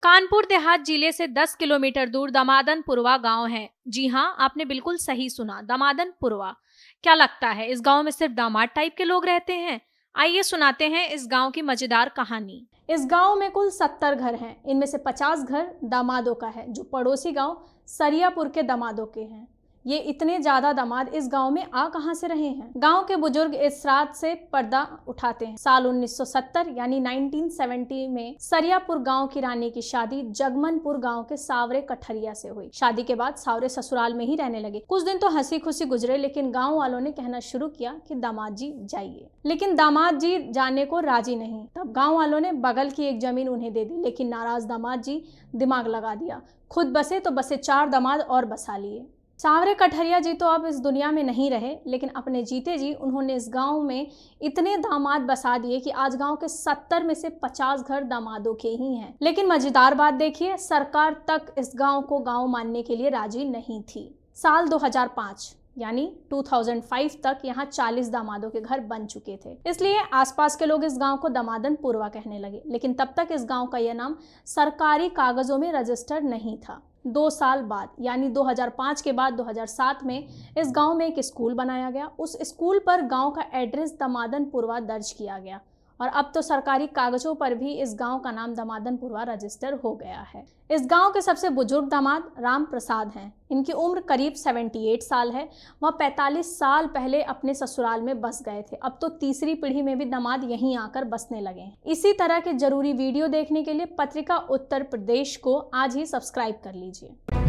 कानपुर देहात जिले से 10 किलोमीटर दूर दमादनपुरवा गांव है। जी हाँ, आपने बिल्कुल सही सुना, दमादनपुरवा। क्या लगता है इस गांव में सिर्फ दामाद टाइप के लोग रहते हैं? आइए सुनाते हैं इस गांव की मजेदार कहानी। इस गांव में कुल 70 घर हैं। इनमें से 50 घर दामादों का है, जो पड़ोसी गांव सरियापुर के दामादों के हैं। ये इतने ज्यादा दामाद इस गांव में आ कहां से रहे हैं? गांव के बुजुर्ग इस रात से पर्दा उठाते हैं। साल 1970 यानी 1970 में सरियापुर गांव की रानी की शादी जगमनपुर गांव के सावरे कठरिया से हुई। शादी के बाद सावरे ससुराल में ही रहने लगे। कुछ दिन तो हंसी खुशी गुजरे, लेकिन गांव वालों ने कहना शुरू किया कि दामाद जी जाइए। लेकिन दामाद जी जाने को राजी नहीं। तब गांव वालों ने बगल की एक जमीन उन्हें दे दी, लेकिन नाराज दामाद जी दिमाग लगा दिया। खुद बसे तो बसे 4 दामाद और बसा लिए। सावरे कठरिया जी तो अब इस दुनिया में नहीं रहे, लेकिन अपने जीते जी उन्होंने इस गांव में इतने दामाद बसा दिए कि आज गांव के 70 में से 50 घर दामादों के ही हैं। लेकिन मजेदार बात देखिए, सरकार तक इस गांव को गांव मानने के लिए राजी नहीं थी। साल 2005 यानी 2005 तक यहाँ 40 दामादों के घर बन चुके थे। इसलिए आसपास के लोग इस गांव को दमादनपुरवा कहने लगे। लेकिन तब तक इस गांव का यह नाम सरकारी कागजों में रजिस्टर्ड नहीं था। 2 साल बाद यानी 2005 के बाद 2007 में इस गांव में एक स्कूल बनाया गया। उस स्कूल पर गांव का एड्रेस दमादनपुरवा दर्ज किया गया और अब तो सरकारी कागजों पर भी इस गांव का नाम दमादनपुरवा रजिस्टर हो गया है। इस गांव के सबसे बुजुर्ग दामाद राम प्रसाद हैं। इनकी उम्र करीब 78 साल है। वह 45 साल पहले अपने ससुराल में बस गए थे। अब तो तीसरी पीढ़ी में भी दामाद यहीं आकर बसने लगे हैं। इसी तरह के जरूरी वीडियो देखने के लिए पत्रिका उत्तर प्रदेश को आज ही सब्सक्राइब कर लीजिए।